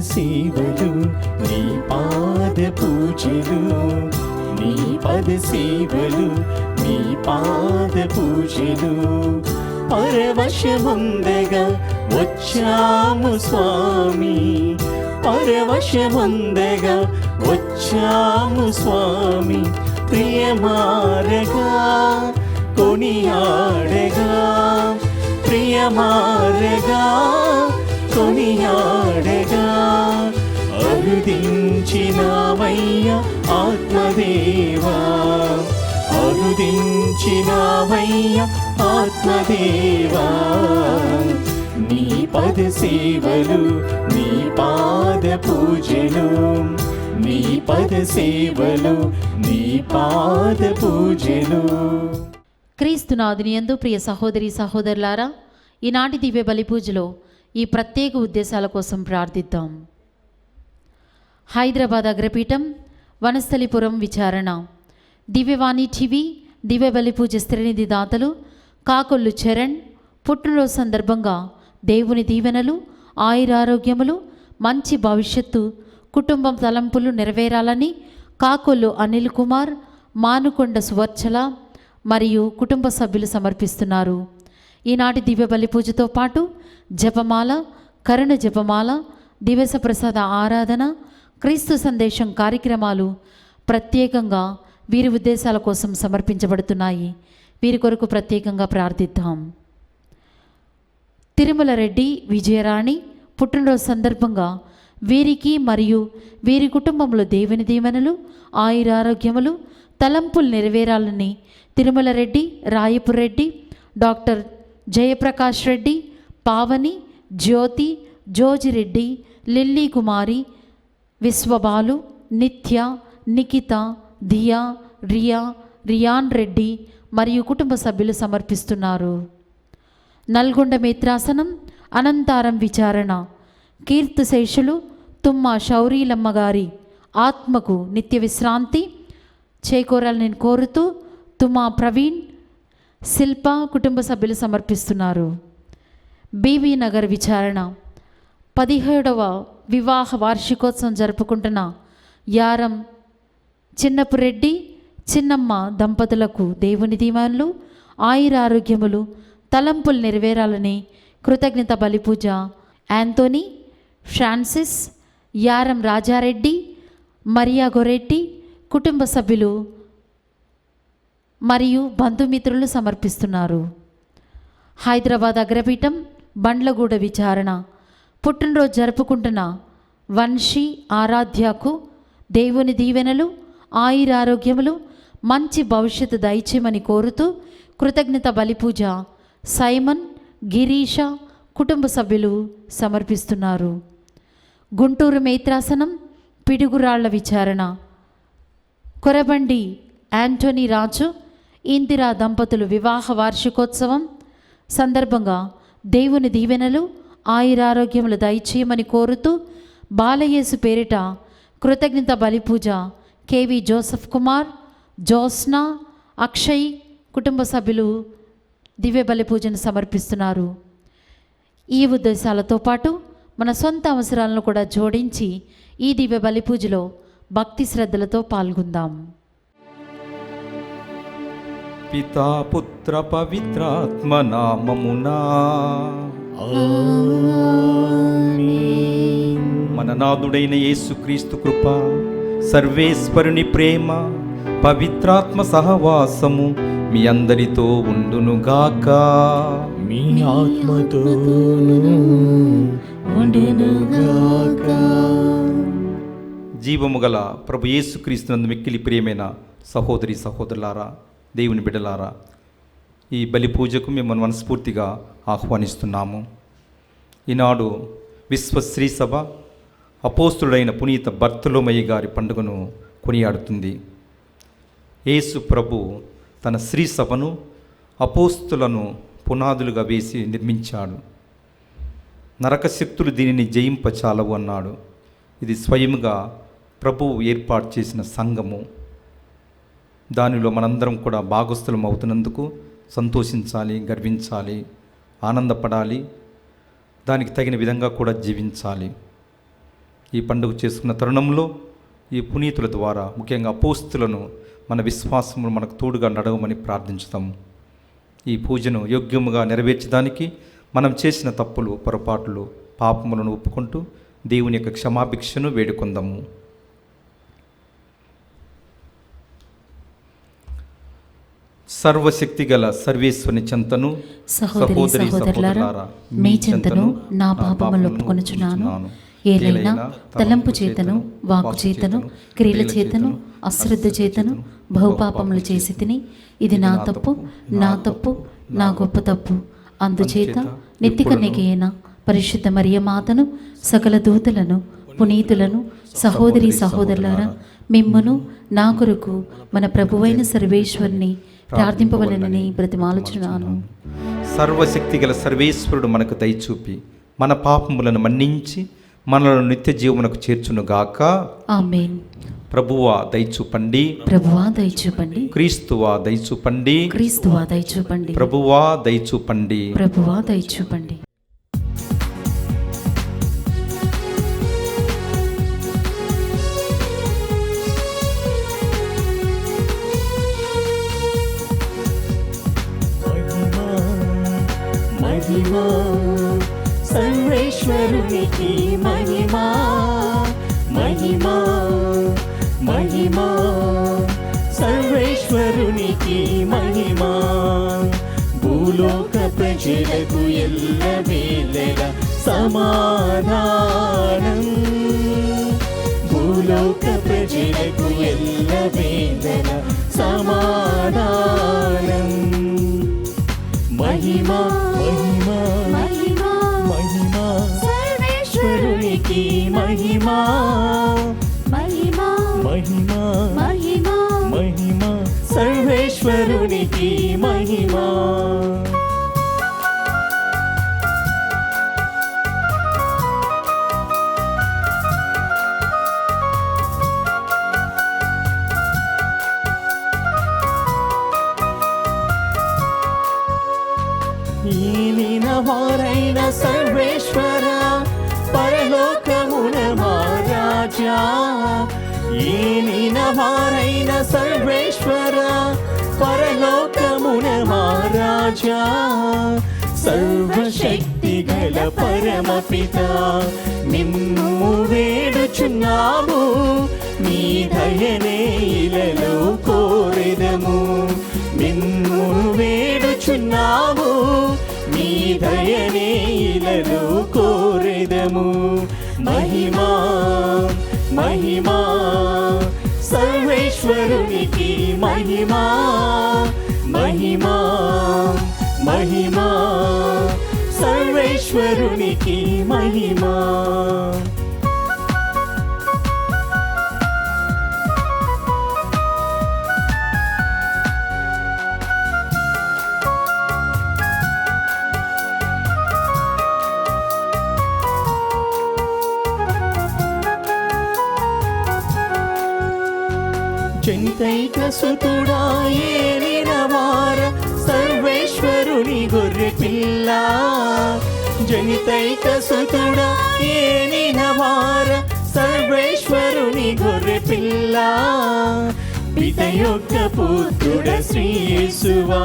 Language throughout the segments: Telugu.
సేవలు నీ పాద పూజలు, నీ పద సేవలు నీ పాద పూజలు. పరవశముందగా వచ్చాము స్వామి, పరవశముందగా వచ్చాము స్వామి. ప్రియమారగా కొనియాడగా, ప్రియమారగా కొనియాడగా. అరుదించినావయ్య ఆత్మదేవా, అరుదించినావయ్య ఆత్మదేవా. నీ పద సేవలు నీ పాద పూజలు, నీ పద సేవలు నీ పాద పూజలు. క్రీస్తునాథుని యందు ప్రియ సహోదరి సహోదరులారా, ఈనాటి దివ్య బలి పూజలో ఈ ప్రత్యేక ఉద్దేశాల కోసం ప్రార్థిద్దాం. హైదరాబాద్ అగ్రపీఠం, వనస్థలిపురం విచారణ, దివ్యవాణి టీవీ దివ్య బలి పూజ శ్రేణిధి దాతలు కాకొల్లు చరణ్ పుట్టినరోజు సందర్భంగా దేవుని దీవెనలు, ఆయురారోగ్యములు, మంచి భవిష్యత్తు, కుటుంబం తలంపులు నెరవేరాలని కాకొల్లు అనిల్ కుమార్, మానుకొండ సువర్చల మరియు కుటుంబ సభ్యులు సమర్పిస్తున్నారు. ఈనాటి దివ్య బలి పూజతో పాటు జపమాల, కరుణ జపమాల, దివస ప్రసాద ఆరాధన, క్రీస్తు సందేశం కార్యక్రమాలు ప్రత్యేకంగా వీరి ఉద్దేశాల కోసం సమర్పించబడుతున్నాయి. వీరి కొరకు ప్రత్యేకంగా ప్రార్థిద్దాం. తిరుమల రెడ్డి విజయరాణి పుట్టినరోజు సందర్భంగా వీరికి మరియు వీరి కుటుంబంలో దేవుని దీవెనలు, ఆయురారోగ్యములు, తలంపులు నెరవేరాలని తిరుమల రెడ్డి, రాయపు రెడ్డి, డాక్టర్ జయప్రకాష్ రెడ్డి, పావని, జ్యోతి, జోజిరెడ్డి, లిల్లీ కుమారి, విశ్వబాలు, నిత్య, నిఖిత, దియా, రియా, రియాన్ రెడ్డి మరియు కుటుంబ సభ్యులు సమర్పిస్తున్నారు. నల్గొండ మిత్రాసనం అనంతారం విచారణ, కీర్తిశేషులు తుమ్మ శౌరీలమ్మ గారి ఆత్మకు నిత్య విశ్రాంతి చేకూరాలని కోరుతూ తుమ్మా ప్రవీణ్, శిల్ప కుటుంబ సభ్యులు సమర్పిస్తున్నారు. బీబీ నగర్ విచారణ, 17వ వివాహ వార్షికోత్సవం జరుపుకుంటున్న యారం చిన్నపురెడ్డి, చిన్నమ్మ దంపతులకు దేవుని దీవెనలు, ఆయురారోగ్యములు, తలంపులు నెరవేరాలని కృతజ్ఞత బలిపూజ యాంతోనీ, ఫ్రాన్సిస్, యారం రాజారెడ్డి, మరియా గొరెట్టి కుటుంబ సభ్యులు మరియు బంధుమిత్రులు సమర్పిస్తున్నారు. హైదరాబాద్ అగ్రపీఠం బండ్లగూడ విచారణ, పుట్టినరోజు జరుపుకుంటున్న వంశీ ఆరాధ్యకు దేవుని దీవెనలు, ఆయురారోగ్యములు, మంచి భవిష్యత్తు దయచేయమని కోరుతూ కృతజ్ఞత బలిపూజ సైమన్, గిరీష కుటుంబ సభ్యులు సమర్పిస్తున్నారు. గుంటూరు మేత్రాసనం పిడుగురాళ్ల విచారణ, కొరబండి యాంటోనీ రాజు, ఇందిరా దంపతులు వివాహ వార్షికోత్సవం సందర్భంగా దేవుని దీవెనలు, ఆయురారోగ్యములు దయచేయమని కోరుతూ బాలయేసు పేరిట కృతజ్ఞత బలిపూజ కేవి జోసఫ్ కుమార్, జోస్నా, అక్షయ్ కుటుంబ సభ్యులు దివ్య బలిపూజను సమర్పిస్తున్నారు. ఈ ఉద్దేశాలతో పాటు మన సొంత అవసరాలను కూడా జోడించి ఈ దివ్య బలిపూజలో భక్తి శ్రద్ధలతో పాల్గొందాం. పితా పుత్ర పవిత్రాత్మ నామమునా ఆమేన్. మన నాథుడైన యేసుక్రీస్తు కృప, సర్వేశ్వరుని ప్రేమ, పవిత్రాత్మ సహవాసము మీ అందరితో ఉండునుగాక. మీ ఆత్మతోనూ ఉండునుగాక. జీవము గల ప్రభు యేసుక్రీస్తునందు మిక్కిలి ప్రియమైన సహోదరి సహోదరులారా, దేవుని బిడ్డలారా, ఈ బలి పూజకు మిమ్మల్ని మనస్ఫూర్తిగా ఆహ్వానిస్తున్నాము. ఈనాడు విశ్వశ్రీ సభ అపోస్తుడైన పునీత బర్తలోమయ్య గారి పండుగను కొనియాడుతుంది. యేసు ప్రభు తన శ్రీ సభను అపోస్తులను పునాదులుగా వేసి నిర్మించాడు. నరకశక్తులు దీనిని జయింపచాలవు అన్నాడు. ఇది స్వయంగా ప్రభువు ఏర్పాటు చేసిన సంఘము. దానిలో మనందరం కూడా భాగస్థులం అవుతున్నందుకు సంతోషించాలి, గర్వించాలి, ఆనందపడాలి, దానికి తగిన విధంగా కూడా జీవించాలి. ఈ పండుగ చేసుకున్న తరుణంలో ఈ పునీతుల ద్వారా ముఖ్యంగా అపోస్తులను మన విశ్వాసమును మనకు తోడుగా నడవమని ప్రార్థించుతాము. ఈ పూజను యోగ్యముగా నెరవేర్చడానికి మనం చేసిన తప్పులు, పొరపాట్లు, పాపములను ఒప్పుకుంటూ దేవుని యొక్క క్షమాభిక్షను వేడుకుందాము. సర్వశక్తి గల సర్వేశ్వరుని చెంతను సహోదరి సహోదరులారా, మీ చెంతను నా పాపములు ఒప్పుకొనుచున్నాను. ఏలైనా తలంపు చేతను, వాక్కు చేతను, క్రియల చేతను, అశ్రద్ధ చేతను బహుపాపములు చేసి తిని, ఇది నా తప్పు, నా గొప్ప తప్పు. అందుచేత నెత్తికన్నెగైన పరిశుద్ధ మరియ మాతను, సకల దూతలను, పునీతులను, సహోదరి సహోదరులారా, మిమ్మును నా కొరకు మన ప్రభువైన సర్వేశ్వరుని ప్రార్థింపవలెనని బ్రతిమాలుచున్నాను. సర్వశక్తి గల సర్వేశ్వరుడు మనకు దయచూపి మన పాపములను మన్నించి మనలను నిత్య జీవమునకు చేర్చునుగాక. ఆమేన్. ప్రభువా దయచూపండి, ప్రభువా దయచూపండి, క్రీస్తువా దయచూపండి, క్రీస్తువా దయచూపండి, ప్రభువా దయచూపండి, ప్రభువా దయచూపండి. మహిమా సర్వేశ్వరునికి మహిమా, మహిమా మహిమా సర్వేశ్వరునికి మహిమా. భూలోక ప్రజలకు ఎల్లవేళలా సమాధానం, భూలోక ప్రజలకు ఎల్లవేళలా సమాధానం. మహిమా మహిమా మహిమా మహిమా సర్వేశ్వరునికి మహిమా, మహిమా మహిమా మహిమా మహిమా సర్వేశ్వరునికి మహిమా. ఈనిన వారైన సర్వేశ్వర పరలోకమున మహారాజా, ఈనిన వారైన సర్వేశ్వర పరలోకమున మహారాజా. సర్వశక్తి గల పరమపిత నిన్ను వేడుచున్నాము, నీ దయనే ఇలలో కోరెదము. నిన్ను వేడుచున్నాము, నీ దయనే ఇలలో కోరెదము. మహిమా మహిమా సర్వేశ్వరునికి మహిమా, మహిమా మహిమా సర్వేశ్వరునికి మహిమా. జనితైక సుతుడా ఏలిన వార సర్వేశ్వరుని గొర్రె పిల్ల, జనితైక సుతుడా ఏలిన వార సర్వేశ్వరుని గొర్రె పిల్ల. పిత యొక్క పుత్రుడ శ్రీ యేసువా,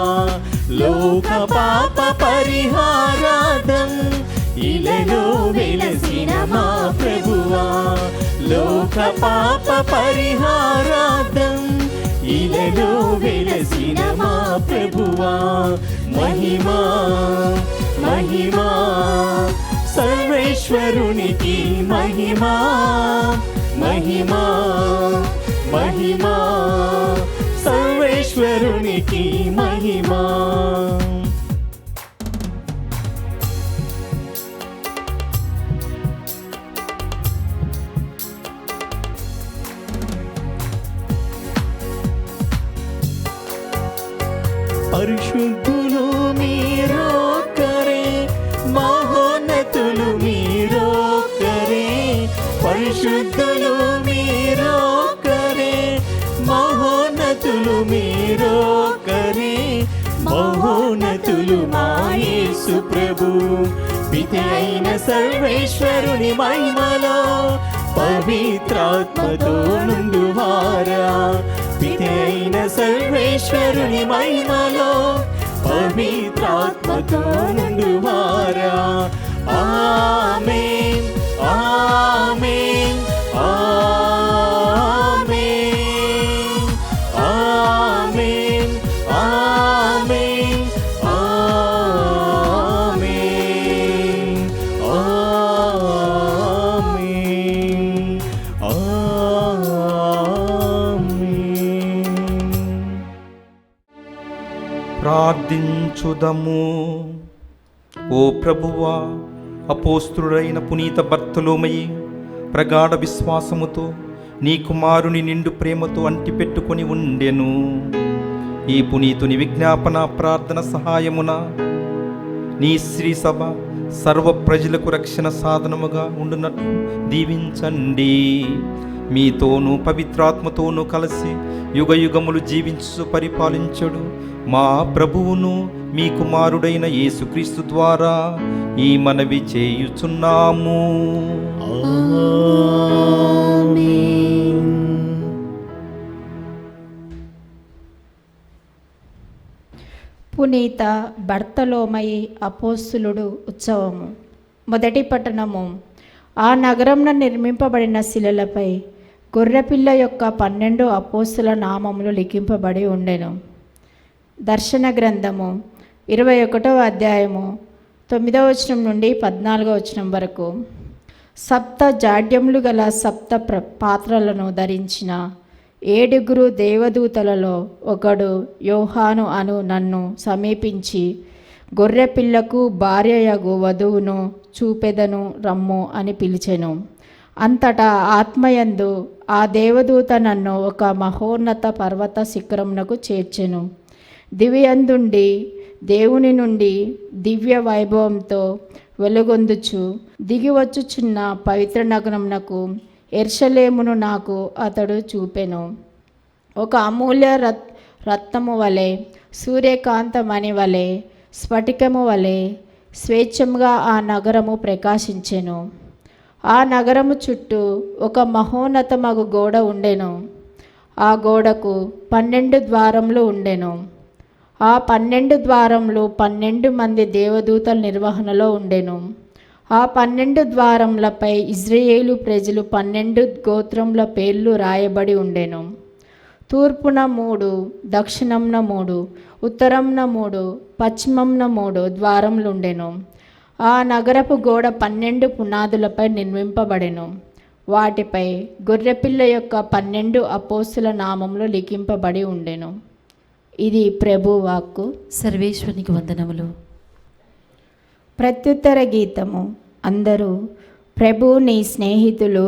లోక పాప పరిహారార్థం ఇలలో వెలసిన మా ప్రభువా. లోక పాప పరిహారార్థం ఇలలో వెలసిన మా ప్రభువా. మహిమా మహిమా సర్వేశ్వరునికి మహిమా, మహిమా మహిమా సర్వేశ్వరునికి మహిమా. పరిశుద్ధులు మీరొక్కరే, మహోన్నతులు మీరొక్కరే. పరిశుద్ధులు మీరొక్కరే, మహోన్నతులు మీరొక్కరే. మహోన్నతులు మా యేసు ప్రభు, పిత అయిన సర్వేశ్వరుని మహిమలో పవిత్రాత్మతో నుండువారా పితే అయిన సర్వేశ్వరుని మహిమలో పవిత్రాత్మతో నుండువారా ఆమేన్ ఆమేన్ ఆమేన్ ఆమేన్ ఆమేన్ ఆమేన్ ఆమేన్ ఆమేన్. ప్రార్థించుదము. ఓ ప్రభువా, అపోస్తుడైన పునీత బర్తలోమయి ప్రగాఢ విశ్వాసముతో నీ కుమారుని నిండు ప్రేమతో అంటిపెట్టుకొని ఉండెను. ఈ పునీతుని విజ్ఞాపన ప్రార్థన సహాయమున నీ శ్రీ సభ సర్వ ప్రజలకు రక్షణ సాధనముగా ఉండునట్లు దీవించండి. మీతోనూ పవిత్రాత్మతోనూ కలిసి యుగయుగములు జీవించు పరిపాలించడు మా ప్రభువును మీ కుమారుడైన యేసుక్రీస్తు ద్వారా ఈ మనవి చేయుచున్నాము. పునీత బర్తలోమయి అపోస్తులుడు ఉత్సవము. మొదటి పట్టణము. ఆ నగరంలో నిర్మింపబడిన శిలలపై గొర్రెపిల్ల యొక్క 12 అపోస్తుల నామములు లిఖింపబడి ఉండెను. దర్శన గ్రంథము 21వ అధ్యాయము 9వ వచనం నుండి 14వ వచనం వరకు. సప్త జాడ్యములు గల సప్త పాత్రలను ధరించిన 7 దేవదూతలలో ఒకడు యోహాను అను నన్ను సమీపించి, గొర్రెపిల్లకు భార్యయగు వధువును చూపెదను రమ్ము అని పిలిచెను. అంతటా ఆత్మయందు ఆ దేవదూత నన్ను ఒక మహోన్నత పర్వత శిఖరమునకు చేర్చెను. దివ్యందుండి దేవుని నుండి దివ్య వైభవంతో వెలుగొందుచు దిగివచ్చుచున్న పవిత్ర నగరమునకు యెరూషలేమును నాకు అతడు చూపెను. ఒక అమూల్య రత్నము వలె, సూర్యకాంతమణి వలె, స్ఫటికము వలె స్వేచ్ఛముగా ఆ నగరము ప్రకాశించెను. ఆ నగరము చుట్టూ ఒక మహోన్నతమగు గోడ ఉండెను. ఆ గోడకు 12 ద్వారములు ఉండెను. ఆ 12 ద్వారములు 12 మంది దేవదూతల నిర్వహణలో ఉండెను. ఆ 12 ద్వారములపై ఇజ్రాయేలు ప్రజలు 12 గోత్రముల పేర్లు రాయబడి ఉండెను. తూర్పున 3, దక్షిణంన 3, ఉత్తరంన 3, పశ్చిమంన 3 ద్వారములుండెను. ఆ నగరపు గోడ 12 పునాదులపై నిర్మింపబడెను. వాటిపై గొర్రెపిల్ల యొక్క 12 అపోస్తుల నామములు లిఖింపబడి ఉండెను. ఇది ప్రభు వాక్కు. సర్వేశ్వరునికి వందనములు. ప్రత్యుత్తర గీతము. అందరూ ప్రభు నీ స్నేహితులు,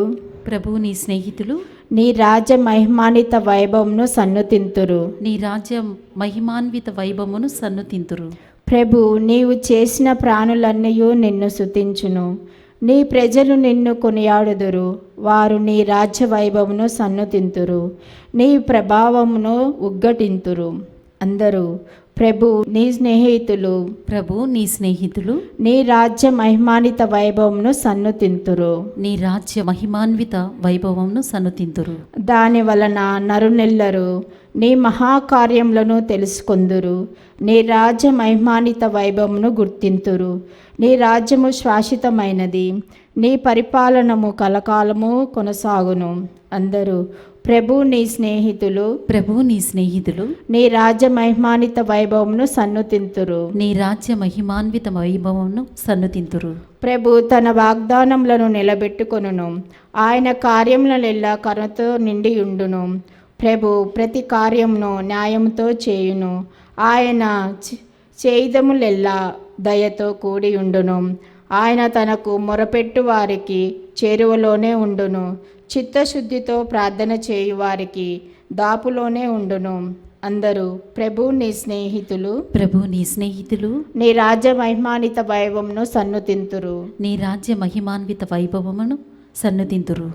ప్రభు నీ స్నేహితులు నీ రాజ్య మహిమాన్విత వైభవమును సన్నుతింతురు. నీ రాజ్య మహిమాన్విత వైభవమును సన్నుతింతురు. ప్రభు నీవు చేసిన ప్రాణులన్నయూ నిన్ను స్తుతించును. నీ ప్రజలు నిన్ను కొనియాడుదురు. వారు నీ రాజ్య వైభవమును సన్నుతింతురు, నీ ప్రభావమును ఉగ్గటింతురు. అందరూ ప్రభు నీ స్నేహితులు, ప్రభు నీ స్నేహితులు నీ రాజ్య మహిమాన్విత వైభవమును సన్నుతింతురు. నీ రాజ్య మహిమాన్విత వైభవమును సన్నుతింతురు. దాని వలన నరునెల్లరు నీ మహాకార్యములను తెలుసుకొందురు. నీ రాజ్య మహిమాన్విత వైభవమును గుర్తింతురు. నీ రాజ్యము శాశ్వతమైనది, నీ పరిపాలనము కలకాలము కొనసాగును. అందరూ ప్రభు నీ స్నేహితులు, ప్రభు నీ స్నేహితులు నీ రాజ్య మహిమాన్విత వైభవమును సన్నుతింతురు. నీ రాజ్య మహిమాన్విత వైభవమును సన్నుతింతురు. ప్రభు తన వాగ్దానములను నిలబెట్టుకొనును. ఆయన కార్యములెల్లా కరుణతో నిండి ఉండును. ప్రభు ప్రతి కార్యమును న్యాయముతో చేయును. ఆయన చేయుదములెల్లా దయతో కూడి ఉండును. ఆయన తనకు మొరపెట్టు వారికి చేరువలోనే ఉండును. చిత్తశుద్ధితో ప్రార్థన చేయు వారికి దాపులోనే ఉండును. అందరూ ప్రభు నీ స్నేహితులు, ప్రభు నీ స్నేహితులు నీ రాజ్య మహిమాన్విత వైభవమును సన్నుతింతురు. నీ రాజ్య మహిమాన్విత వైభవమును సన్నుతింతురు.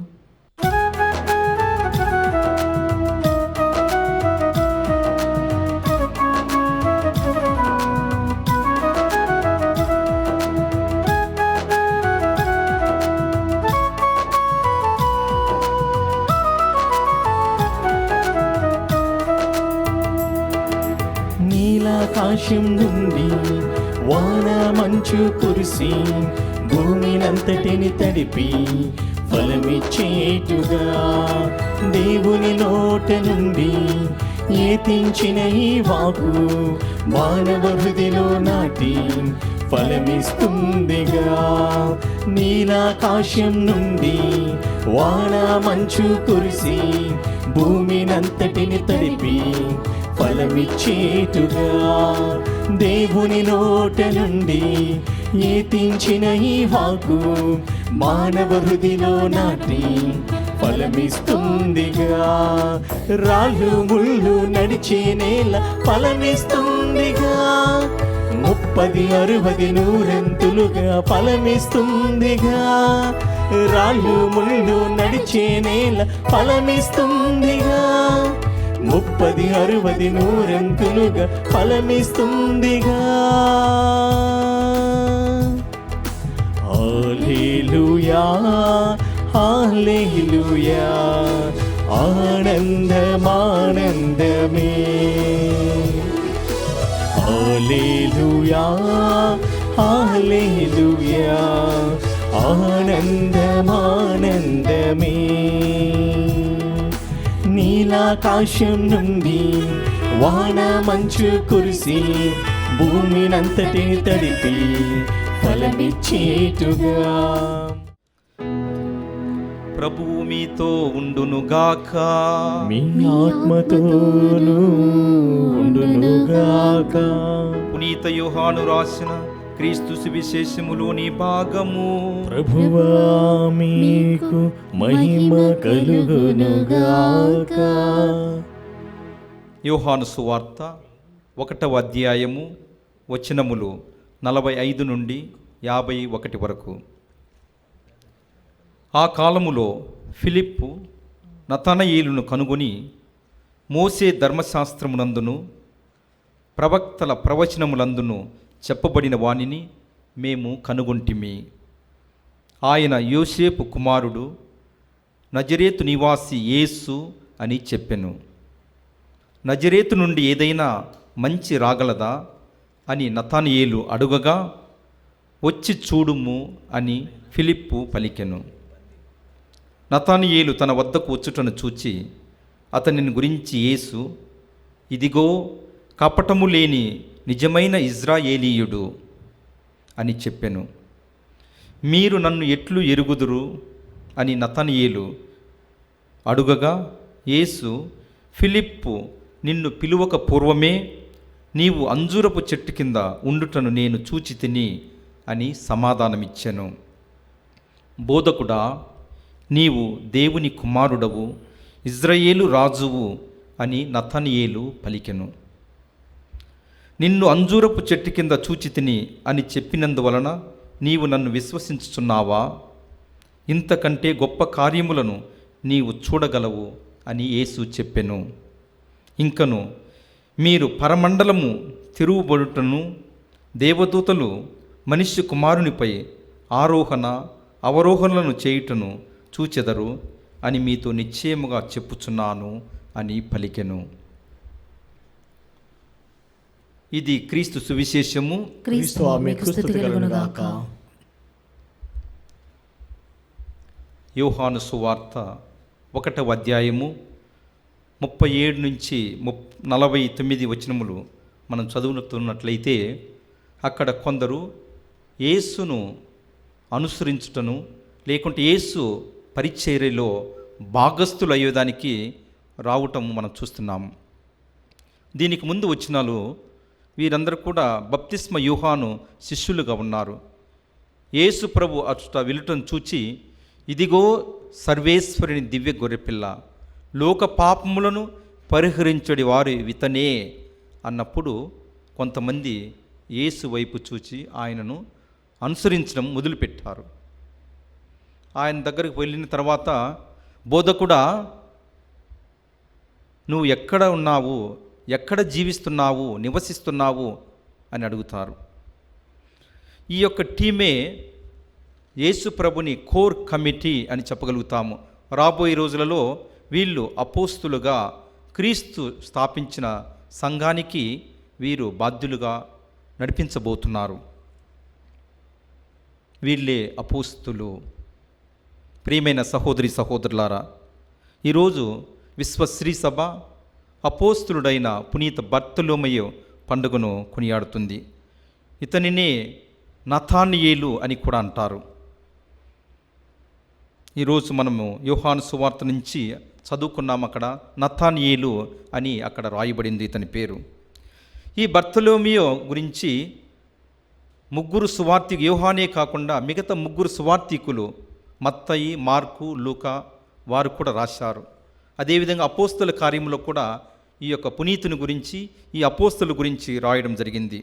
నీలాకాశం నుండి వాన మంచు కురిసి భూమినంతటిని తడిపి ఫలమిచ్చేటుగా దేవుని నోట నుండి ఏతించిన ఈ వాకు మానవ హృదిలో నాటి ఫలమిస్తుందిగా. నీలాకాశం నుండి వాన మంచు కురిసి భూమినంతటిని తడిపి ఫలమిచ్చేటుగా దేవుని నోట నుండి ఏతించిన ఈ వాకు మానవ హృదిలో నాటి ఫలమిస్తుందిగా. రాళ్ళు ముళ్ళు నడిచే నేల ఫలమిస్తుందిగా, 30, 60, 100 ఫలమిస్తుందిగా. రాళ్ళు ముళ్ళు నడిచే నేల ఫలమిస్తుందిగా, 30, 60, 100 ఫలమిస్తుందిగా. హల్లెలూయా హల్లెలూయా ఆనందమానందమే. హల్లెలూయా హల్లెలూయా ఆనందమానందమే. నీలాకాశం నుండి వాన మంచు కురిసి భూమినంతటిని తడిపి ఫలమిచ్చేటుగా. ప్రభువు మీతో ఉండునుగాక. మీ ఆత్మతోనూ ఉండునుగాక. పునీత యోహాను రాసిన క్రీస్తు సువిశేషములోని భాగము. ప్రభువా మీకు మహిమ కలుగునుగాక. యోహాను సువార్త 1వ అధ్యాయము వచనములు 45 నుండి 51 వరకు. ఆ కాలములో ఫిలిప్పు నతనయేలును కనుగొని, మోసే ధర్మశాస్త్రమునందును ప్రవక్తల ప్రవచనములందును చెప్పబడిన వానిని మేము కనుగొంటిమి. ఆయన యోసేపు కుమారుడు, నజరేతు నివాసి యేసు అని చెప్పెను. నజరేతు నుండి ఏదైనా మంచి రాగలదా అని నతనయేలు అడుగగా, వచ్చి చూడుము అని ఫిలిప్పు పలికెను. నతనయేలు తన వద్దకు వచ్చుటను చూచి అతనిని గురించి యేసు, ఇదిగో కపటము లేని నిజమైన ఇజ్రాయేలీయుడు అని చెప్పెను. మీరు నన్ను ఎట్లు ఎరుగుదురు అని నతనయేలు అడుగగా, యేసు, ఫిలిప్పు నిన్ను పిలువక పూర్వమే నీవు అంజూరపు చెట్టు కింద ఉండుటను నేను చూచి తిని అని సమాధానమిచ్చెను. బోధకుడా, నీవు దేవుని కుమారుడవు, ఇజ్రాయేలు రాజువు అని నతనయేలు పలికెను. నిన్ను అంజూరపు చెట్టు కింద చూచి తిని అని చెప్పినందువలన నీవు నన్ను విశ్వసించుచున్నావా? ఇంతకంటే గొప్ప కార్యములను నీవు చూడగలవు అని యేసు చెప్పెను. ఇంకను మీరు పరమండలము తిరుగుబడుటను, దేవదూతలు మనిషి కుమారునిపై ఆరోహణ అవరోహణలను చేయుటను చూచెదరు అని మీతో నిశ్చయముగా చెప్పుచున్నాను అని పలికెను. ఇది క్రీస్తు సువిశేషము. క్రీస్తు మీకు స్తుతి కలుగునుగాక. యోహాను సువార్త 1వ అధ్యాయము 37 నుంచి 49 వచనములు మనం చదువుతున్నట్లయితే, అక్కడ కొందరు యేసును అనుసరించుటను లేకుంటే యేసు పరిచర్యలో భాగస్థులు అయ్యేదానికి రావటం మనం చూస్తున్నాము. దీనికి ముందు వచనాలు వీరందరూ కూడా బప్తిస్మ యోహాను శిష్యులుగా ఉన్నారు. యేసు ప్రభు అటుట వెళ్ళటం చూచి, ఇదిగో సర్వేశ్వరుని దివ్య గొర్రెపిల్ల, లోక పాపములను పరిహరించడి వారి వితనే అన్నప్పుడు కొంతమంది యేసు వైపు చూచి ఆయనను అనుసరించడం మొదలుపెట్టారు. ఆయన దగ్గరికి వెళ్ళిన తర్వాత, బోధకుడా, నువ్వు ఎక్కడ ఉన్నావు, ఎక్కడ జీవిస్తున్నావు, నివసిస్తున్నావు అని అడుగుతారు. ఈ యొక్క టీమే యేసు ప్రభుని కోర్ కమిటీ అని చెప్పగలుగుతాము. రాబోయే రోజులలో వీళ్ళు అపోస్తులుగా క్రీస్తు స్థాపించిన సంఘానికి వీరు బాధ్యులుగా నడిపించబోతున్నారు. వీళ్ళే అపోస్తులు. ప్రియమైన సహోదరి సహోదరులారా, ఈరోజు విశ్వశ్రీ సభ అపోస్తులుడైన పునీత బర్తలోమయ పండుగను కొనియాడుతుంది. ఇతనినే నతానియేలు అని కూడా అంటారు. ఈరోజు మనము యోహాను సువార్త నుంచి చదువుకున్నాం. అక్కడ నతానియేలు అని అక్కడ రాయబడింది ఇతని పేరు. ఈ బర్తలోమయ గురించి ముగ్గురు సువార్తికు, యోహానే కాకుండా మిగతా ముగ్గురు సువార్తికులు మత్తయి, మార్కు, లూకా వారు కూడా రాశారు. అదేవిధంగా అపోస్తుల కార్యంలో కూడా ఈ యొక్క పునీతుని గురించి, ఈ అపోస్తుల గురించి రాయడం జరిగింది.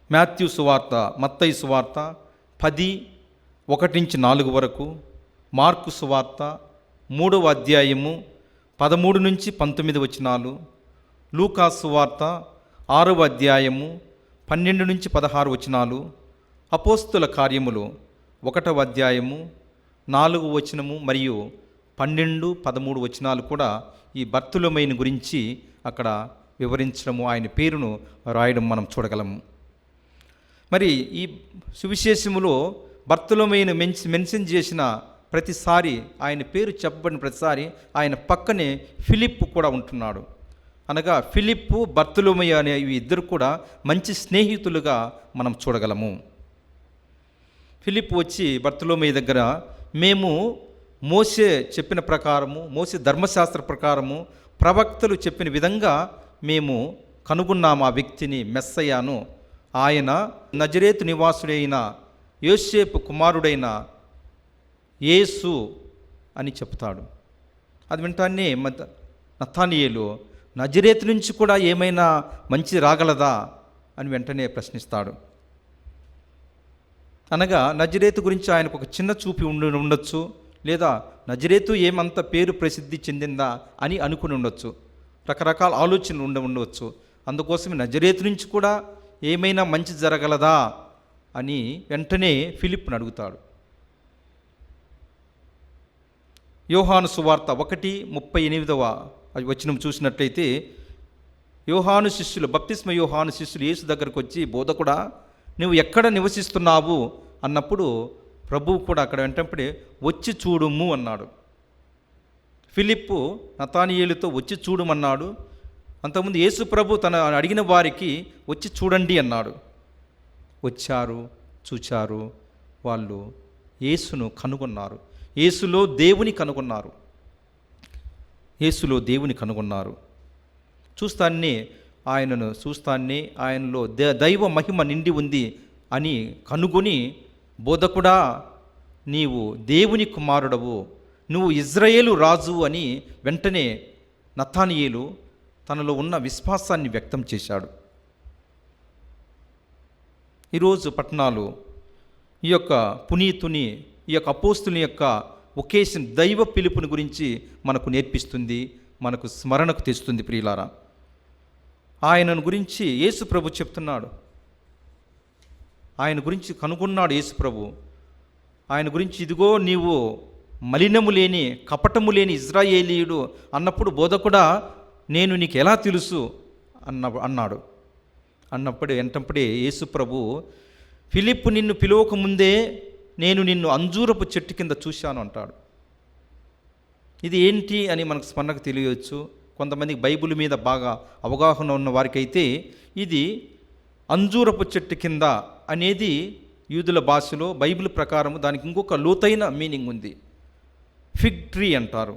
మాథ్యూ సువార్త, మత్తయి సువార్త 10:1-4 వరకు, మార్కు సువార్త 3వ అధ్యాయము 13-19 వచనాలు, లూకా సువార్త 6వ అధ్యాయము 12-16 వచనాలు, అపోస్తుల కార్యములు 1వ అధ్యాయము 4వ వచనము మరియు 12-13 వచనాలు కూడా ఈ బర్తలోమయుని గురించి అక్కడ వివరించడము, ఆయన పేరును రాయడం మనం చూడగలము. మరి ఈ సువిశేషములో బర్తలోమయుని మెన్షన్ చేసిన ప్రతిసారి, ఆయన పేరు చెప్పబడిన ప్రతిసారి ఆయన పక్కనే ఫిలిప్ కూడా ఉంటున్నాడు. అనగా ఫిలిప్పు, బర్తలోమయ అనే ఈ ఇద్దరు కూడా మంచి స్నేహితులుగా మనం చూడగలము. ఫిలిప్ వచ్చి బర్తలోమయ దగ్గర, మేము మోసే చెప్పిన ప్రకారము, మోసే ధర్మశాస్త్ర ప్రకారము, ప్రవక్తలు చెప్పిన విధంగా మేము కనుగొన్నాము ఆ వ్యక్తిని, మెస్సయ్యను. ఆయన నజరేతు నివాసుడైన యోసేపు కుమారుడైన యేసు అని చెప్తాడు. అది వింటానే నతానియేలు, నజరేతు నుంచి కూడా ఏమైనా మంచి రాగలదా అని వెంటనే ప్రశ్నిస్తాడు. అనగా నజరేతు గురించి ఆయనకు ఒక చిన్న చూపి ఉండొచ్చు, లేదా నజరేతు ఏమంత పేరు ప్రసిద్ధి చెందిందా అని అనుకుని ఉండొచ్చు. రకరకాల ఆలోచనలు ఉండవచ్చు. అందుకోసమే నజరేతు నుంచి కూడా ఏమైనా మంచి జరగలదా అని వెంటనే ఫిలిప్ను అడుగుతాడు. యోహాను సువార్త 1:38 వచనం చూసినట్లయితే, యోహాను శిష్యులు, బప్తిస్మ యోహాను శిష్యులు యేసు దగ్గరకు వచ్చి, బోధకుడా నువ్వు ఎక్కడ నివసిస్తున్నావు అన్నప్పుడు ప్రభువు కూడా అక్కడ వెంటనే వచ్చి చూడుము అన్నాడు. ఫిలిప్పు నతానియేలుతో వచ్చి చూడమన్నాడు. అంతకుముందు యేసు ప్రభు తన అడిగిన వారికి వచ్చి చూడండి అన్నాడు. వచ్చారు, చూచారు, వాళ్ళు యేసును కనుగొన్నారు. యేసులో దేవుని కనుగొన్నారు. యేసులో దేవుని కనుగొన్నారు. చూస్తాన్నే ఆయనలో దైవ మహిమ నిండి ఉంది అని కనుగొని, బోధకుడా నీవు దేవుని కుమారుడవు, నువ్వు ఇజ్రాయేలు రాజు అని వెంటనే నతానియేలు తనలో ఉన్న విశ్వాసాన్ని వ్యక్తం చేశాడు. ఈరోజు పట్టణాలు ఈ యొక్క పునీతుని, ఈ యొక్క అపోస్తుని యొక్క ఒకేషన్, దైవ పిలుపుని గురించి మనకు నేర్పిస్తుంది, మనకు స్మరణకు తెస్తుంది. ప్రియులారా, ఆయనను గురించి యేసు ప్రభు చెప్తున్నాడు. ఆయన గురించి కనుగొన్నాడు యేసు ప్రభు. ఆయన గురించి, ఇదిగో నీవు మలినము లేని, కపటము లేని ఇజ్రాయేలీయుడు అన్నప్పుడు, బోధకుడా నేను నీకు ఎలా తెలుసు అన్నాడు. వెంటనే యేసు ప్రభు, ఫిలిప్పు నిన్ను పిలవకముందే నేను నిన్ను అంజూరపు చెట్టు కింద చూశాను అంటాడు. ఇది ఏంటి అని మనకు స్మరణకు తెలియవచ్చు. కొంతమందికి బైబిల్ మీద బాగా అవగాహన ఉన్న వారికైతే ఇది అంజూరపు చెట్టు కింద అనేది యూదుల భాషలో బైబిల్ ప్రకారం దానికి ఇంకొక లోతైన మీనింగ్ ఉంది. ఫిగ్ ట్రీ అంటారు.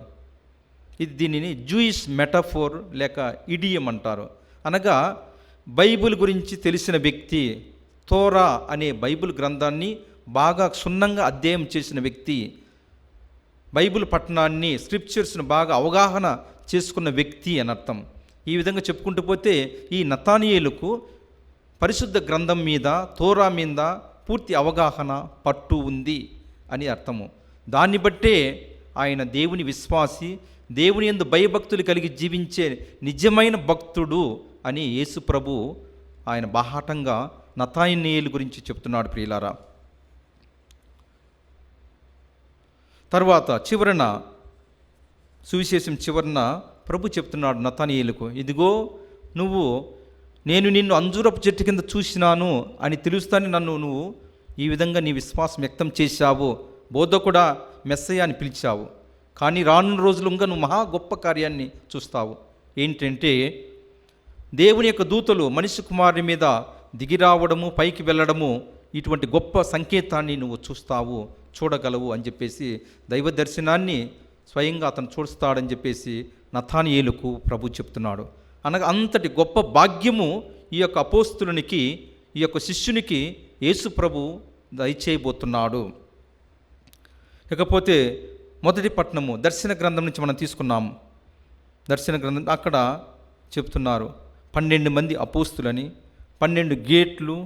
దీనిని జూయిష్ మెటాఫోర్ లేక ఇడియం అంటారు. అనగా బైబిల్ గురించి తెలిసిన వ్యక్తి, తోరా అనే బైబిల్ గ్రంథాన్ని బాగా క్షుణ్ణంగా అధ్యయనం చేసిన వ్యక్తి, బైబిల్ పఠనాన్ని, స్క్రిప్చర్స్ను బాగా అవగాహన చేసుకున్న వ్యక్తి అని అర్థం. ఈ విధంగా చెప్పుకుంటూ పోతే ఈ నతానియేలుకు పరిశుద్ధ గ్రంథం మీద, తోరా మీద పూర్తి అవగాహన, పట్టు ఉంది అని అర్థము. దాన్ని బట్టే ఆయన దేవుని విశ్వాసి, దేవుని యందు భయభక్తులు కలిగి జీవించే నిజమైన భక్తుడు అని యేసు ప్రభు ఆయన బాహాటంగా నతానియేలు గురించి చెప్తున్నాడు. ప్రియులారా, తర్వాత సువిశేషం చివరన ప్రభు చెప్తున్నాడు నతానియేలుకు, ఇదిగో నువ్వు నేను నిన్ను అంజూరపు చెట్టు కింద చూసినాను అని తెలుస్తాను నువ్వు ఈ విధంగా నీ విశ్వాసం వ్యక్తం చేశావు, బోధకుడా మెస్సయ్య అని పిలిచావు. కానీ రానున్న రోజులు ఇంకా నువ్వు మహా గొప్ప కార్యాన్ని చూస్తావు. ఏంటంటే దేవుని యొక్క దూతలు మనిషి కుమారుని మీద దిగిరావడము, పైకి వెళ్ళడము, ఇటువంటి గొప్ప సంకేతాన్ని నువ్వు చూస్తావు, చూడగలవు అని చెప్పేసి దైవ దర్శనాన్ని స్వయంగా అతను చూస్తాడని చెప్పేసి నతానియేలుకు ప్రభు చెప్తున్నాడు. అనగా అంతటి గొప్ప భాగ్యము ఈ యొక్క అపోస్తులునికి, ఈ యొక్క శిష్యునికి యేసు ప్రభు దయచేయబోతున్నాడు. ఇకపోతే మొదటి పట్టణము దర్శన గ్రంథం నుంచి మనం తీసుకున్నాము. దర్శన గ్రంథం అక్కడ చెప్తున్నారు 12 మంది అపోస్తులని, 12 గేట్లు,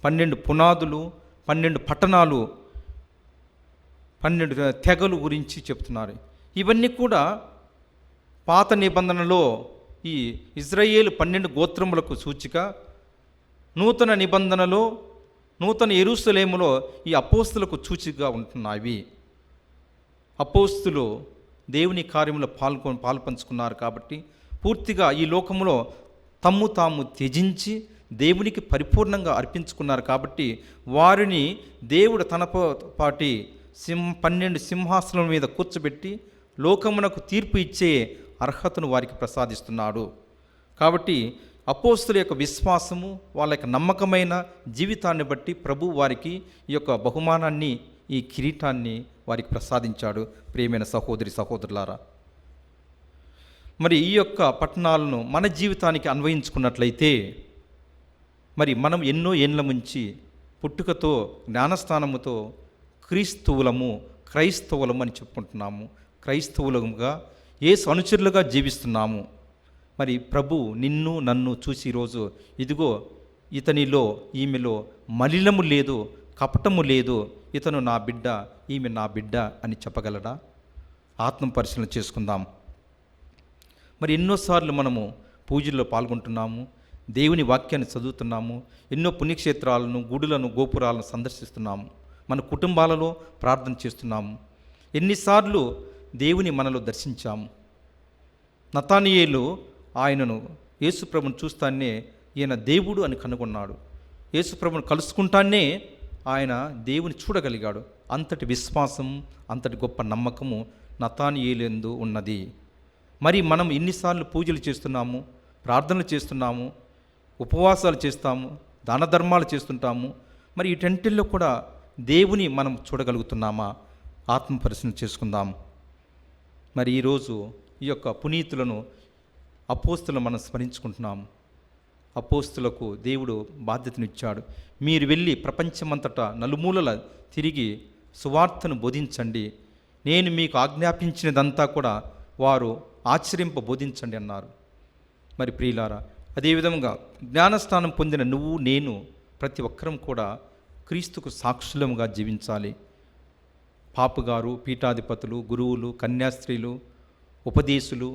12 పునాదులు, 12 పట్టణాలు, 12 తెగలు గురించి చెప్తున్నారు. ఇవన్నీ కూడా పాత నిబంధనలో ఈ ఇజ్రాయేలు 12 గోత్రములకు సూచిక, నూతన నిబంధనలో నూతన యెరూషలేములో ఈ అపోస్తులకు సూచికగా ఉంటున్నాయి. అపోస్తులు దేవుని కార్యంలో పాల్పంచుకున్నారు కాబట్టి పూర్తిగా ఈ లోకంలో తమ్ము తాము త్యజించి దేవునికి పరిపూర్ణంగా అర్పించుకున్నారు కాబట్టి వారిని దేవుడు తన పాటి 12 సింహాసనం మీద కూర్చోబెట్టి లోకమునకు తీర్పు ఇచ్చే అర్హతను వారికి ప్రసాదిస్తున్నాడు. కాబట్టి అపోస్తుల యొక్క విశ్వాసము, వాళ్ళ యొక్క నమ్మకమైన జీవితాన్ని బట్టి ప్రభు వారికి ఈ యొక్క బహుమానాన్ని, ఈ కిరీటాన్ని వారికి ప్రసాదించాడు. ప్రియమైన సహోదరి సహోదరులారా, మరి ఈ యొక్క పట్టణాలను మన జీవితానికి అన్వయించుకున్నట్లయితే మరి మనం ఎన్నో ఏండ్ల నుంచి పుట్టుకతో జ్ఞానస్థానముతో క్రైస్తవులము అని చెప్పుకుంటున్నాము. క్రైస్తవులుగా యేసు అనుచరులుగా జీవిస్తున్నాము. మరి ప్రభు నిన్ను నన్ను చూసి ఈరోజు ఇదిగో ఇతనిలో ఈమెలో మలినము లేదు, కపటము లేదు, ఇతను నా బిడ్డ, ఈమె నా బిడ్డ అని చెప్పగలడా? ఆత్మ పరిశీలన చేసుకుందాం. మరి ఎన్నోసార్లు మనము పూజల్లో పాల్గొంటున్నాము, దేవుని వాక్యాన్ని చదువుతున్నాము, ఎన్నో పుణ్యక్షేత్రాలను, గుడులను, గోపురాలను సందర్శిస్తున్నాము, మన కుటుంబాలలో ప్రార్థన చేస్తున్నాము. ఎన్నిసార్లు దేవుని మనలో దర్శించాము. నతానియేలు ఆయనను యేసుప్రభుని చూస్తానే ఈయన దేవుడు అని కనుగొన్నాడు. యేసుప్రభుని కలుసుకుంటానే ఆయన దేవుని చూడగలిగాడు. అంతటి విశ్వాసం, అంతటి గొప్ప నమ్మకము నతానియేలు ఉన్నది. మరి మనం ఎన్నిసార్లు పూజలు చేస్తున్నాము, ప్రార్థనలు చేస్తున్నాము, ఉపవాసాలు చేస్తాము, దాన ధర్మాలు చేస్తుంటాము. మరి వీటన్నిటిలో కూడా దేవుని మనం చూడగలుగుతున్నామా? ఆత్మ పరిశీలన చేసుకుందాం. మరి ఈరోజు ఈ యొక్క పునీతులను, అపోస్తులను మనం స్మరించుకుంటున్నాము. అపోస్తులకు దేవుడు బాధ్యతనిచ్చాడు. మీరు వెళ్ళి ప్రపంచమంతటా నలుమూలల తిరిగి సువార్తను బోధించండి, నేను మీకు ఆజ్ఞాపించినదంతా కూడా వారు ఆచరింప బోధించండి అన్నారు. మరి ప్రియులారా, అదేవిధంగా జ్ఞానస్థానం పొందిన నువ్వు, నేను, ప్రతి ఒక్కరం కూడా క్రీస్తుకు సాక్షులముగా జీవించాలి. పాపుగారు, పీఠాధిపతులు, గురువులు, కన్యాస్త్రీలు, ఉపదేశులు,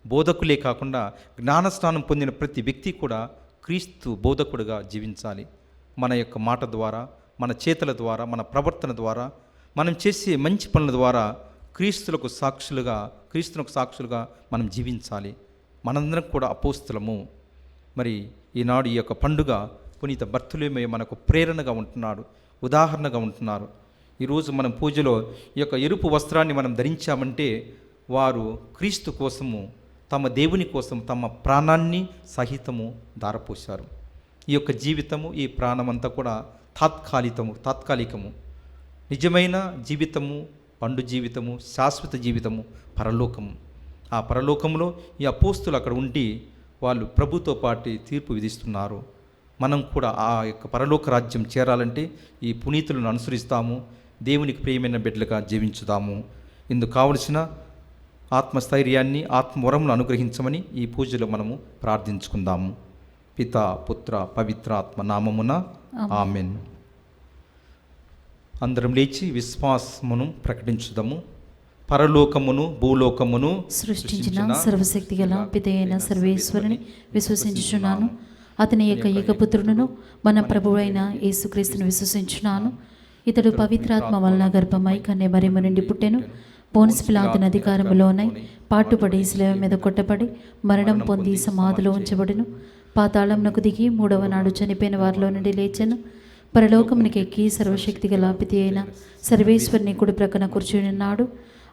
బోధకులే కాకుండా జ్ఞానస్నానం పొందిన ప్రతి వ్యక్తి కూడా క్రీస్తు బోధకుడుగా జీవించాలి. మన యొక్క మాట ద్వారా, మన చేతుల ద్వారా, మన ప్రవర్తన ద్వారా, మనం చేసే మంచి పనుల ద్వారా క్రీస్తునకు సాక్షులుగా మనం జీవించాలి. మనందరం కూడా అపోస్తులము. మరి ఈనాడు ఈ యొక్క పండుగ పునీత బర్తులేమయ్య మనకు ప్రేరణగా ఉంటున్నాడు, ఉదాహరణగా ఉంటున్నారు. ఈరోజు మనం పూజలో ఈ యొక్క ఎరుపు వస్త్రాన్ని మనం ధరించామంటే వారు క్రీస్తు కోసము, తమ దేవుని కోసం తమ ప్రాణాన్ని సహితము దారపోశారు. ఈ యొక్క జీవితము, ఈ ప్రాణమంతా కూడా తాత్కాలికము. నిజమైన జీవితము, పండు జీవితము, శాశ్వత జీవితము పరలోకము. ఆ పరలోకంలో ఈ అపోస్తులు అక్కడ ఉండి వాళ్ళు ప్రభుతో పాటు తీర్పు విధిస్తున్నారు. మనం కూడా ఆ యొక్క పరలోక రాజ్యం చేరాలంటే ఈ పునీతులను అనుసరిస్తాము, దేవునికి ప్రియమైన బిడ్డలుగా జీవించుదాము. ఇందుకు కావలసిన ఆత్మస్థైర్యాన్ని, ఆత్మవరమును అనుగ్రహించమని ఈ పూజలో మనము ప్రార్థించుకుందాము. పితా, పుత్ర, పవిత్రాత్మ నామమున ఆమెన్. అందరం లేచి విశ్వాసమును ప్రకటించుదాము. పరలోకమును భూలోకమును సృష్టించిన సర్వశక్తి గల పితయైన సర్వేశ్వరుని విశ్వసించుచున్నాను. అతని యొక్క ఏకపుత్రుడును మన ప్రభువైన యేసుక్రీస్తును విశ్వసించున్నాను. ఇతడు పవిత్రాత్మ వలన గర్భమై కన్య మరియమ్మ నుండి పుట్టెను. పోన్సు పిలాతుని అధికారములోనై పాటుపడి శిలువ మీద కొట్టబడి మరణం పొంది సమాధిలో ఉంచబడెను. పాతాళమునకు దిగి మూడవ నాడు చనిపోయిన వారిలో నుండి లేచెను. పరలోకమునికి ఎక్కి సర్వశక్తి గల పితి అయిన సర్వేశ్వరుని కుడి ప్రక్కన కూర్చుని ఉన్నాడు.